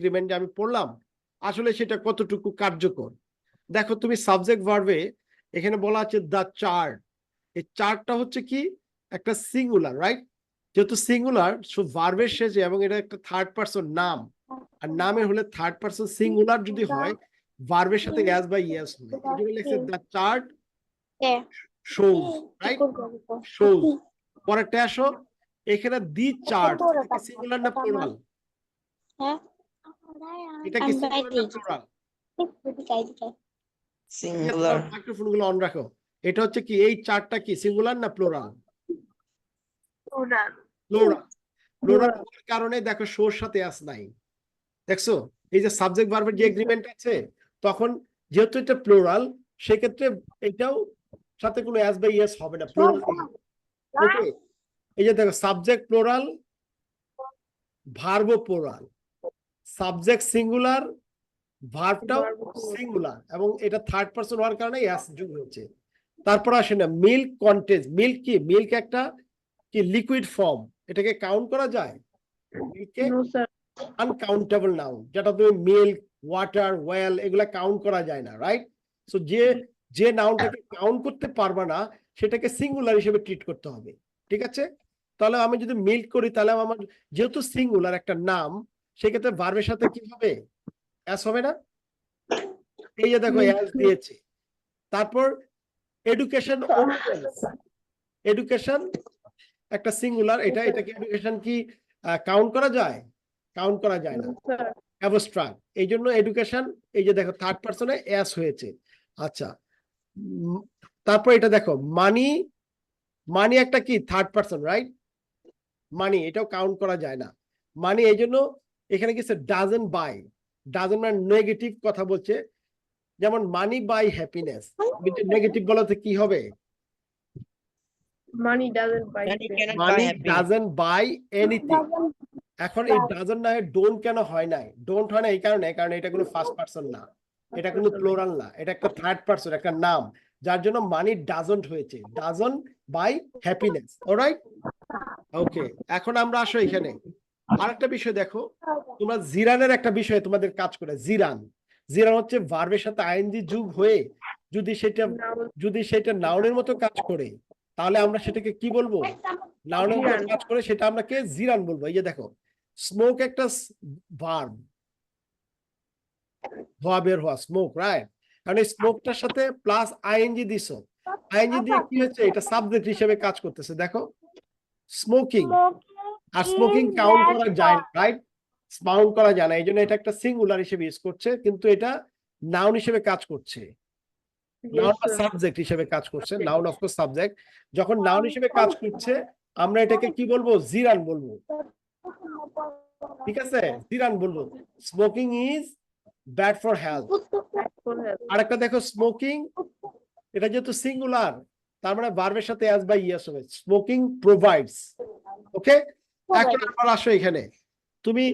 Agreement আমি পড়লাম আসলে সেটা কতটুকু কার্যকর। দেখো তুমি সাবজেক্ট ভার্বে এখানে বলা আছে দ্য চার্ট। এই চার্টটা হচ্ছে কি একটা সিঙ্গুলার, রাইট? যেহেতু সিঙ্গুলার, সো ভার্বের শেষে, এবং এটা একটা থার্ড পারসন নাম, আর নামের হলে থার্ড পারসন সিঙ্গুলার যদি হয় ভার্বের সাথে ইয়াস বা ইয়েস হবে। এই জন্য লিখছে the chart shows, right? Shows. পরেরটা আসো, এখানে দি চার্ট, এটা কি সিঙ্গুলার না প্লুরাল? এটা কি সিঙ্গুলার না প্লুরাল? সিঙ্গুলার। মাইক্রোফোন গুলো অন রাখো। এটা হচ্ছে কি, এই চার্টটা কি সিঙ্গুলার না প্লুরাল? প্লুরাল। প্লুরাল হওয়ার কারণে দেখো শোর সাথে আস নাই, দেখছো? এই যে সাবজেক্ট ভার্বের যে এগ্রিমেন্ট আছে, তখন যেহেতু এটা প্লুরাল, সেক্ষেত্রে এটাও সাথে কোনো অ্যাস বা ইয়েস হবে না, প্লুরাল। ওকে, এই যে দেখো সাবজেক্ট প্লুরাল, ভার্বও প্লুরাল, সাবজেক্ট সিঙ্গুলার, ভার্বটাও সিঙ্গুলার, এবং এটা থার্ড পারসন হওয়ার কারণে অ্যাস যুক্ত হচ্ছে। তারপর আসে না মিল্ক কন্টেন্ট। মিল্ক কি? মিল্ক একটা কি লিকুইড ফর্ম, এটাকে কাউন্ট করা যায়? মিল্কে আনকাউন্টেবল নাউন, যেটা তুমি মিল্ক, ওয়াটার, ওয়েল, এগুলা কাউন্ট করা যায় না, রাইট? সো যে নাউনটাকে কাউন্ট করতে পারবা না, সেটাকে সিঙ্গুলার হিসেবে ট্রিট করতে হবে, ঠিক আছে? তাহলে আমি যদি মিল্ক করি, তাহলে আমার যেহেতু সিঙ্গুলার একটা নাম, সেক্ষেত্রে ভার্বের সাথে কি হবে? অ্যাস হবে না? এই যে দেখো অ্যাস দিয়েছে। তারপর এডুকেশন, এডুকেশন একটা সিঙ্গুলার, এটাকে এডুকেশন কি কাউন্ট করা যায়? কাউন্ট করা যায় না, অ্যাবস্ট্রাক্ট। এই জন্য এডুকেশন, এই যে দেখো থার্ড পারসনে অ্যাস হয়েছে। আচ্ছা, তারপর এটা দেখো মানি। মানি একটা কি থার্ড পারসন, রাইট? মানি, এটাও কাউন্ট করা যায় না। মানি, এই জন্য এখানে কি ডাজন্ট বাই। ডাজন্ট মানে নেগেটিভ কথা বলছে, যেমন মানি বাই হ্যাপিনেস। নেগেটিভ বলাতে কি হবে? Money doesn't buy money doesn't by anything. এখন এই ডাজন্ট না ডোন্ট কেন হয় নাই? ডোন্ট হয় না এই কারণে, কারণ এটা কোনো ফার্স্ট পারসন না, এটা কোনো প্লুরাল না, এটা একটা থার্ড পারসন, একটা নাম, যার জন্য মানি ডাজন্ট হয়েছে। Doesn't buy happiness, alright? Okay, এখন আমরা আসো এখানে আরেকটা বিষয় দেখো। তোমরা জিরানের একটা বিষয় তোমাদের কাজ করে, জিরান। জিরান হচ্ছে ভার্বের সাথে আইএনজি যোগ হয়ে যদি সেটা নাউনের মতো কাজ করে, তাহলে আমরা সেটাকে কি বলবো? নাউনের মতো কাজ করে সেটা আমরা কে জিরান বলবো। এই যে দেখো স্মোক একটা ভার্ব, ধোয়া বের হওয়া, স্মোক, রাইট? কারণ এই স্মোকটার সাথে প্লাস আইএনজি দিছো, আইএনজি দিয়ে কি হচ্ছে? এটা সাবজেক্ট হিসেবে কাজ করতেছে। দেখো স্মোকিং, আর স্মোকিং কাউন্ট করা যায় না, রাইট? কাউন্ট করা যায় না, এই জন্য এটা একটা সিঙ্গুলার হিসেবে ইউজ করছে, কিন্তু এটা নাউন হিসেবে কাজ করছে, নাউন বা সাবজেক্ট হিসেবে কাজ করছে। নাউন অফ কোর্স সাবজেক্ট, যখন নাউন হিসেবে কাজ করছে আমরা এটাকে কি বলবো? জিরান বলবো, ঠিক আছে? জিরান বলবো। Smoking is bad for health. আরেকটা দেখো স্মোকিং, এটা যেহেতু সিঙ্গুলার, তার মানে ভার্বের সাথে অ্যাস বা ইয়েস হবে। Smoking provides. ওকে, এখন আবার আসো এখানে, তুমি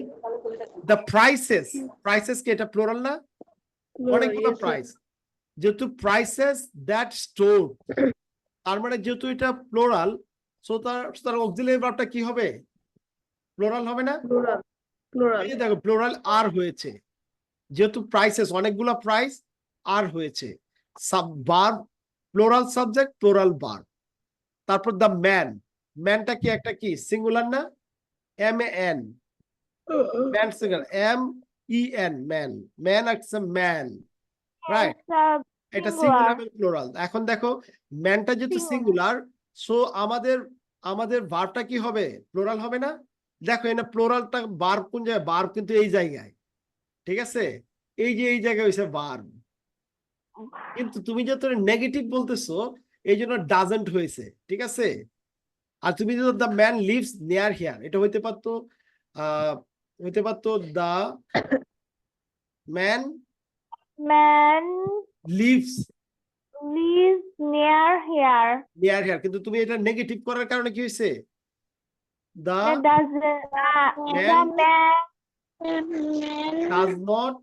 দ্য প্রাইসেস, প্রাইসেস কি এটা প্লুরাল না? অনেকগুলো প্রাইস, যেহেতু প্রাইসেস দ্যাট স্টোর, তার মানে যেহেতু এটা প্লুরাল, সো তার অক্সিলারি ভার্বটা কি হবে? প্লুরাল হবে না? এই যে দেখো প্লুরাল আর হয়েছে, যেহেতু প্রাইসেস অনেকগুলো প্রাইস, আর হয়েছে। Verb plural subject plural verb. তারপর দ্য ম্যান, ম্যানটা কি একটা কি সিঙ্গুলার না? M A N, man singular, M E N, man, man একটা ম্যান, রাইট? এটা সিঙ্গুলার এবং প্লুরাল। এখন দেখো ম্যানটা যেহেতু সিঙ্গুলার, সো আমাদের ভার্বটা কি হবে? প্লুরাল হবে না? দেখো এখানে প্লুরালটা ভার্ব কোন জায়গায়? ভার্ব কিন্তু এই জায়গায়, ঠিক আছে? এই যে এই জায়গায় হইছে ভার্ব, কিন্তু তুমি যেহেতু নেগেটিভ বলতেছো, এই জন্য ডাজন্ট হয়েছে, ঠিক আছে? আর তুমি যদি the man lives near here, এটা হইতে পারতো the man leaves near here. Near here, কিন্তু তুমি এটা নেগেটিভ করার কারণে কি হয়েছে? The The man man does not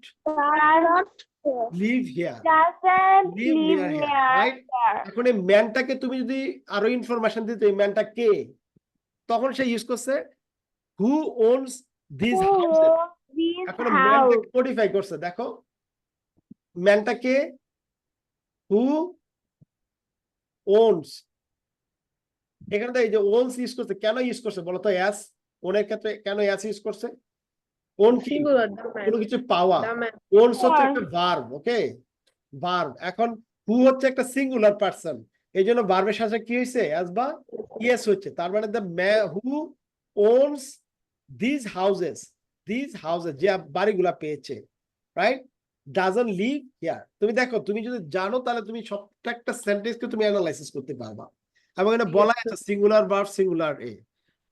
live here, doesn't live live near here, near right? here. এখন এই ম্যানটাকে তুমি যদি আরো ইনফরমেশন দিতে, এই ম্যানটা কে, তখন সে ইউজ করছে হু ওনস দিস হাউসেস। This এখন house. ম্যানটাকে মডিফাই করছে, দেখো ম্যানটাকে হু ওনস, এখানে তো এই যে ওনস ইউজ করছে, কেন ইউজ করছে বলো তো? অ্যাস, ওনের ক্ষেত্রে কেন অ্যাস ইউজ করছে? ওন কি? Singular, the man. কোনো কিছু পাওয়া। The man. ওনস হচ্ছে একটা ভার্ব, ওকে, ভার্ব। এখন হু হচ্ছে একটা সিঙ্গুলার পারসন, এই জন্য ভার্বের সাথে কি হয়েছে? অ্যাস বা ইয়েস হচ্ছে। তার মানে দ্য হু ওনস দিস হাউসেস, যে বাড়িগুলা পেয়েছে, রাইট, ডাজন্ট লিভ হিয়ার। তুমি দেখো, তুমি যদি জানো তাহলে তুমি সবটা একটা সেন্টেন্সকে তুমি অ্যানালাইসিস করতে পারবা। এবং এটা বলা আছে সিঙ্গুলার ভার্ব, সিঙ্গুলার এ,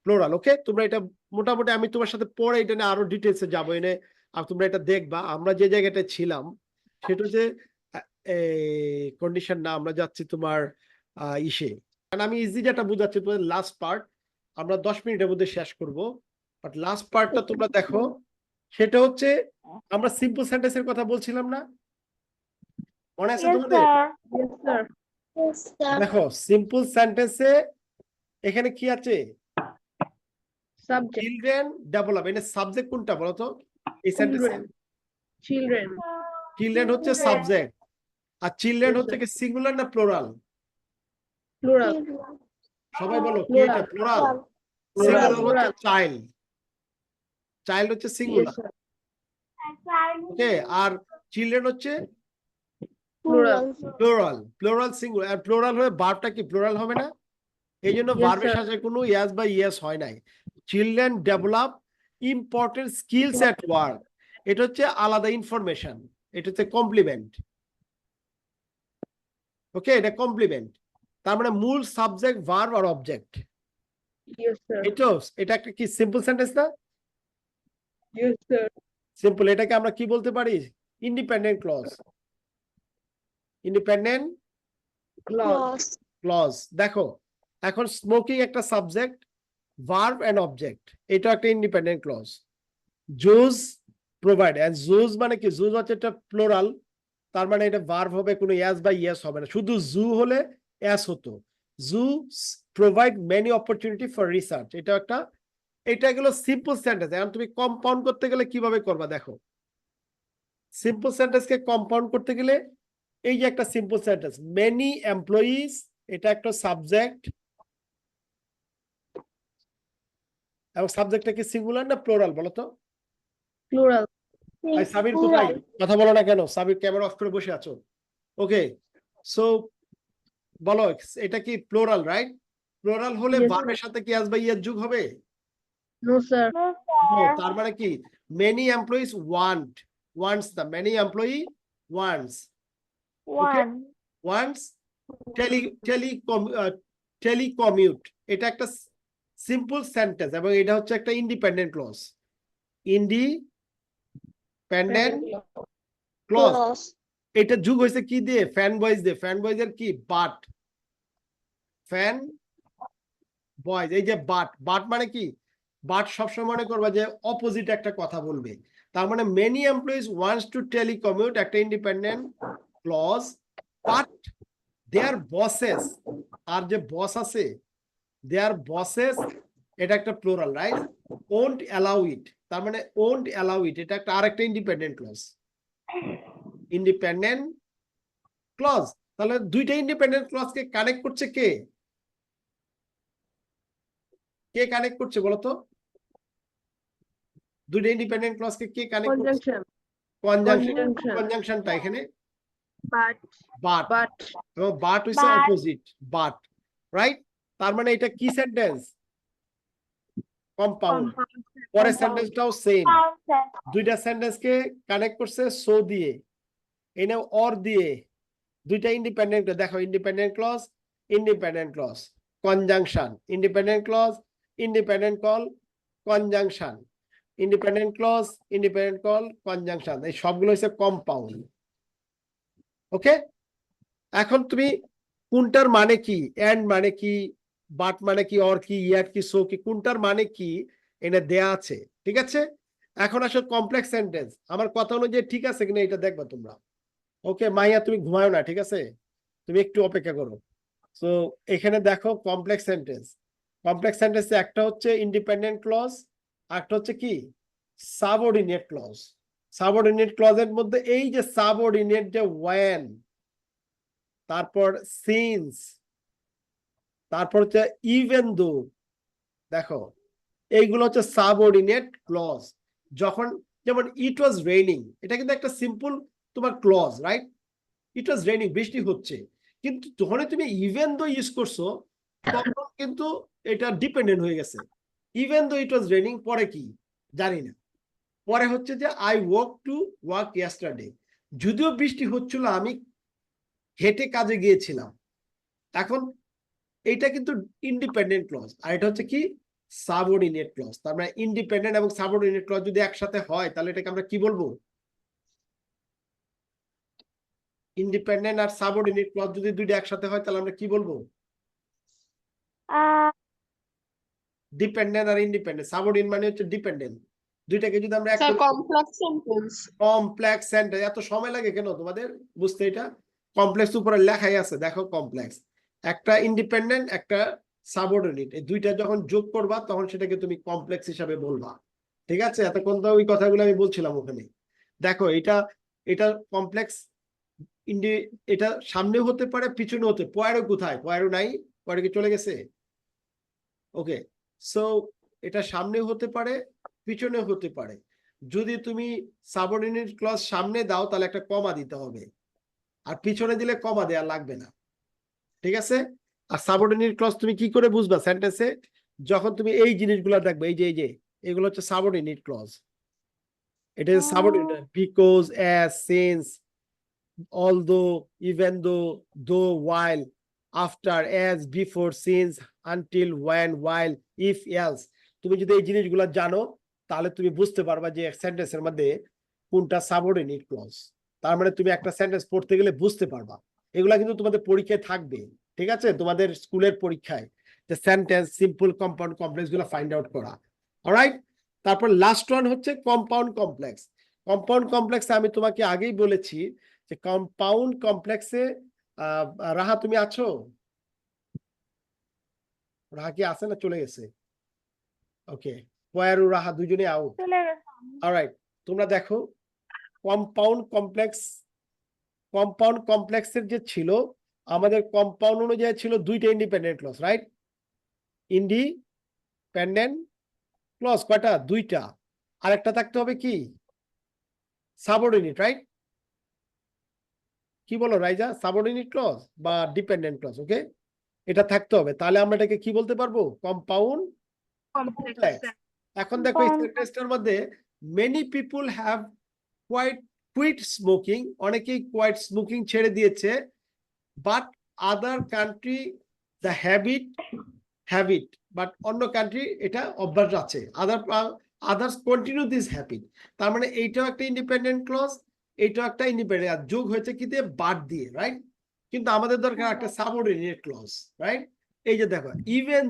প্লুরাল। ওকে, তোমরা এটা মোটামুটি, আমি তোমার সাথে পরে এটা নিয়ে আরো ডিটেলসে যাবো এনে, আর তোমরা এটা দেখবা। আমরা যে জায়গাটায় ছিলাম সেটা হচ্ছে কন্ডিশন না, আমরা যাচ্ছি তোমার ইসে। কারণ আমি ইজি যেটা বুঝাচ্ছি তোমাদের লাস্ট পার্ট আমরা 10 মিনিটের মধ্যে শেষ করব, বাট লাস্ট পার্টটা তোমরা দেখো। সেটা হচ্ছে আমরা সিম্পল সেন্টেন্সের কথা বলছিলাম না, মনে আছে Yes, তোমাদের? sir. Yes, sir. Yes, sir. দেখো সিম্পল সেন্টেন্সে এখানে কি আছে? Subject. চিলড্রেন ডেভেলপ, এখানে সাবজেক্ট কোনটা বলো তো এই সেন্টেন্সে? Children. Children. চিলড্রেন হচ্ছে সাবজেক্ট, আর চিলড্রেন Yes, হচ্ছে sir. কি সিঙ্গুলার না প্লুরাল? Plural. সবাই বলো কি Plural. এটা? প্লুরাল। Plural. সিঙ্গুলার হচ্ছে Plural. চাইল্ড, চাইল্ড হচ্ছে Yes, singular, sir. Okay, our children হচ্ছে Plural. প্লুরাল। প্লুরাল সিঙ্গুলার, আর প্লুরাল হয়ে ভার্বটা কি প্লুরাল হবে না? এই জন্য Yes, ভার্বের sir. সাথে কোনো ইয়াস বা ইয়েস হয় নাই। চিলড্রেন ডেভেলপ ইম্পর্টেন্ট স্কিলস এট ওয়ার্ক, এটা হচ্ছে আলাদা ইনফরমেশন, এটা হচ্ছে কমপ্লিমেন্ট, ওকে, এটা কমপ্লিমেন্ট। তার মানে মূল সাবজেক্ট, ভার্ব আর অবজেক্ট। Yes, sir. এটা একটা কি সিম্পল সেন্টেন্স না? Yes, sir. সিম্পল, এটাকে আমরা কি বলতে পারি? Independent clause, independent Clause. Clause. দেখো এখন স্মোকিং একটা সাবজেক্ট, ভার্ব এন্ড অবজেক্ট, এটা একটা independent clause. Juice provide, and juice মানে কি? জুস হচ্ছে একটা প্লুরাল, তার মানে এটা ভার্ব হবে, কোনো ইয়াস বা ইয়েস হবে না, শুধু জু হলে এস হতো। Zoo provide many opportunity for research, এটা একটা, এটা গেল সিম্পল সেন্টেন্স। এখন তুমি কম্পাউন্ড করতে গেলে কিভাবে করবা? দেখো সিম্পল সেন্টেন্সকে কম্পাউন্ড করতে গেলে এই যে একটা সিম্পল সেন্টেন্স, মেনি এমপ্লয়িজ, এটা একটা সাবজেক্ট, এবং সাবজেক্টটা কি সিঙ্গুলার না প্লুরাল বলো তো? Plural. ভাই সাবির কোথায়? কথা বলো না কেন? সাবির ক্যামেরা অফ করে বসে আছো। ওকে, সো বলো এটা কি প্লুরাল, রাইট? প্লুরাল হলে Yes, ভার্বের সাথে কি আসবে? ইয়ের যোগ হবে? No, sir. No, তার মানে কি? Many employees wants, the many employee wants, One. Wants telecommute, এটা একটা সিম্পল সেন্টেন্স, এবং এটা হচ্ছে একটা independent clause. Independent clause, Close. এটা যুগ হয়েছে কি দিয়ে? ফ্যান বয়েজ দিয়ে। ফ্যান বয়েজের কি? বাট, ফ্যান বয়েজ, এই যে বাট, বাট মানে কি? বাট সবসময় মনে করবা যে অপোজিট একটা কথা বলবে। তার মানে many employees wants to telecommute, একটা independent clause, but their bosses, আর যে বস আছে, দেয়ার বসেস, এটা একটা plural, right? Won't allow it, তার মানে ওন্ট অ্যালাউ ইট, এটা একটা আরেকটা ইন্ডিপেন্ডেন্ট ক্লজ, ইন্ডিপেন্ডেন্ট ক্লজ। তাহলে দুইটা ইন্ডিপেন্ডেন্ট ক্লজকে কানেক্ট করছে কে? কে কানেক্ট করছে বলো তো? দুইটা ইন্ডিপেন্ডেন্ট ক্লজকে কে কানেক্ট করছে? Conjunction. কনজাংশন। Conjunction. কনজাংশনটা এখানে But. But, But. এবং বাট হইছে But. Opposite, but, right? তার মানে এটা কি সেন্টেন্স? কম্পাউন্ড। Compound. পরের Compound. সেন্টেন্সটাও সেম, Fountain. দুইটা সেন্টেন্সকে কানেক্ট করছে সো দিয়ে, এনে অর দিয়ে, দুইটা ইন্ডিপেন্ডেন্ট। দেখো independent clause, independent clause, conjunction, independent clause, independent clause, conjunction, independent clause, independent clause, conjunction, এই সবগুলো হচ্ছে কম্পাউন্ড। ওকে, এখন তুমি কোনটার মানে কি, এন্ড মানে কি, বাট মানে কি, অর কি, ইয়ার কি, সো কি, কোনটার মানে কি এনে দেয়া আছে, ঠিক আছে? এখন আসলে কমপ্লেক্স সেন্টেন্স আমার কথা অনুযায়ী ঠিক আছে কিনা এটা দেখবা তোমরা। ওকে মাইয়া, তুমি ঘুমায়ো না, ঠিক আছে? তুমি একটু অপেক্ষা করো। সো এখানে দেখো কমপ্লেক্স সেন্টেন্স, কমপ্লেক্স সেন্টেন্সে একটা হচ্ছে ইন্ডিপেন্ডেন্ট ক্লজ, একটা হচ্ছে কি সাবঅর্ডিনেট ক্লজ। সাবঅর্ডিনেট ক্লজের মধ্যে এই যে সাবঅর্ডিনেট যে when, তারপর since, তারপর হচ্ছে even though, দেখো এইগুলো হচ্ছে সাবঅর্ডিনেট ক্লজ। যখন যেমন ইট ওয়াজ রেইনিং, এটা কিন্তু একটা সিম্পল তোমার clause, right? It was raining, বৃষ্টি হচ্ছে, কিন্তু যখন তুমি ইভেন দো ইউজ করছো তখন কিন্তু এটা ডিপেন্ডেন্ট হয়ে গেছে। Even though it was raining পরে কি জানি না, পরে হচ্ছে যে I walk to work yesterday, যদিও বৃষ্টি হচ্ছিল আমি হেঁটে কাজে গিয়েছিলাম। এখন এইটা কিন্তু ইন্ডিপেন্ডেন্ট ক্লজ, আর এটা হচ্ছে কি সাবঅর্ডিনেট ক্লজ। তার মানে ইন্ডিপেন্ডেন্ট এবং সাবঅর্ডিনেট ক্লজ যদি একসাথে হয় তাহলে এটাকে আমরা কি বলবো? ইন্ডিপেন্ডেন্ট আর সাবঅর্ডিনেট ক্লজ যদি দুইটা একসাথে হয় তাহলে আমরা কি বলবো? ডিপেন্ডেন্ট আর ইন্ডিপেন্ডেন্ট। সাবঅর্ডিনেট মানে হচ্ছে ডিপেন্ডেন্ট, দুইটাকে যদি আমরা Sir, complex sentence. Complex sentence. এত সময় লাগে কেন তোমাদের বুঝতে? এটা কমপ্লেক্স উপরে লেখাই আছে, দেখো কমপ্লেক্স। একটা ইন্ডিপেন্ডেন্ট, একটা সাবঅর্ডিনেট, এই দুইটা যখন যোগ করবা তখন সেটাকে তুমি কমপ্লেক্স হিসাবে বলবা। ঠিক আছে, এতক্ষণ তো ওই কথাগুলো আমি বলছিলাম ওখানে। দেখো এটা এটা কমপ্লেক্স এটা সামনে হতে পারে, পিছনে হতে। পয়েরো কোথায়? পয়েরো নাই, পয়েরো কি চলে গেছে? ওকে, সো এটা সামনে হতে পারে, পিছনে হতে পারে। যদি তুমি সাবঅর্ডিনেট ক্লজ সামনে দাও তাহলে একটা কমা দিতে হবে, আর পিছনে দিলে কমা দেয়া লাগবে না। ঠিক আছে? আর সাবঅর্ডিনেট ক্লজ তুমি কি করে বুঝবা সেন্টেন্সে? যখন তুমি এই জিনিসগুলো দেখবে, এই যে এগুলো হচ্ছে সাবঅর্ডিনেট ক্লজ। এটা subordinate, because, as, since, although, even though, though, while, after, as, before, since, until, when, while, if, else। তুমি যদি এই জিনিসগুলো জানো তাহলে তুমি বুঝতে পারবা যে সেন্টেন্সের মধ্যে কোনটা সাবঅর্ডিনেট ক্লজ। তার মানে তুমি একটা সেন্টেন্স পড়তে গেলে বুঝতে পারবা। এগুলা কিন্তু তোমাদের পরীক্ষায় থাকবে, ঠিক আছে? তোমাদের স্কুলের পরীক্ষায় যে সেন্টেন্স, সিম্পল, কম্পাউন্ড, কমপ্লেক্স গুলো ফাইন্ড আউট করা। অলরাইট, তারপর লাস্ট ওয়ান হচ্ছে কম্পাউন্ড কমপ্লেক্স। কম্পাউন্ড কমপ্লেক্স আমি তোমাকে আগেই বলেছি যে কম্পাউন্ড কমপ্লেক্সে রাহা তুমি আছো? রাহা কি আছে না চলে গেছে? ওকে, পয়ারু রাহা দুজনে আউট। অলরাইট, তোমরা দেখো কম্পাউন্ড কমপ্লেক্সের যে ছিল, আমাদের কম্পাউন্ড অনুযায়ী ছিল দুইটা independent clause, right? Independent clause কয়টা? দুইটা। আরেকটা থাকতে হবে কি? Subordinate, right? কি বলো রাইজা? সাবঅর্ডিনেট ক্লজ বা ডিপেন্ডেন্ট ক্লজ। ওকে, এটা থাকতে হবে, তাহলে আমরা এটাকে কি বলতে পারবো? Compound complex. এখন দেখো এই সেন্টেন্সটার মধ্যে many people have quit smoking, অনেকেই কোয়াইট স্মোকিং ছেড়ে দিয়েছে, but other country the habit, but অন্য কান্ট্রি এটা অভ্যাস আছে। Others continue this habit. তার মানে এইটাও একটা ইন্ডিপেন্ডেন্ট ক্লজ, এইটাও একটা ইন্ডিপেন্ডেন্ট, আর যোগ হয়েছে কি দিয়ে? বাট দিয়ে, রাইট? কিন্তু আমাদের দরকার একটা সাবঅর্ডিনেট ক্লজ, রাইট? এই যে দেখো, even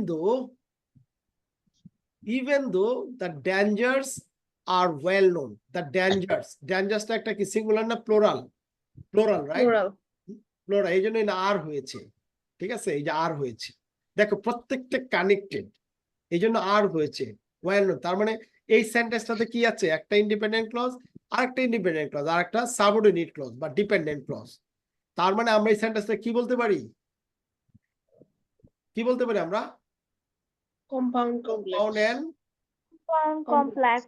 though the dangers are well known. The ডেঞ্জার্সটা একটা কি সিঙ্গুলার না প্লুরাল? রাইট? Plural. প্লুরাল, এই জন্য আর হয়েছে। ঠিক আছে, এই যে আর হয়েছে, দেখো প্রত্যেকটা কানেক্টেড, এই জন্য আর হয়েছে ওয়েল নোন। তার মানে এই সেন্টেন্সটাতে কি আছে? একটা ইন্ডিপেন্ডেন্ট ক্লজ, আরেকটা ইন্ডিপেন্ডেন্ট ক্লজ, আর একটা সাবঅর্ডিনেট ক্লজ বা ডিপেন্ডেন্ট ক্লজ। তার মানে আমরা এই সেন্টেন্সটা কি বলতে পারি? কি বলতে পারি আমরা? Compound compound complex. And complex.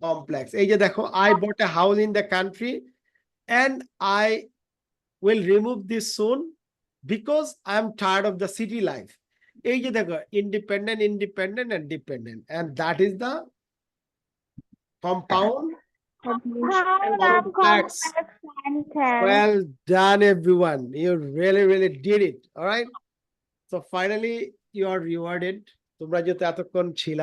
Complex. এই যে দেখো, I bought a house in the country and I will remove this soon because I am tired of the city life. এই যে দেখো, independent and dependent, and that is the compound complex. Sentence. Well done everyone, you really did it. All right, so finally you are rewarded. তোমরা যেহেতু এতক্ষণ ছিল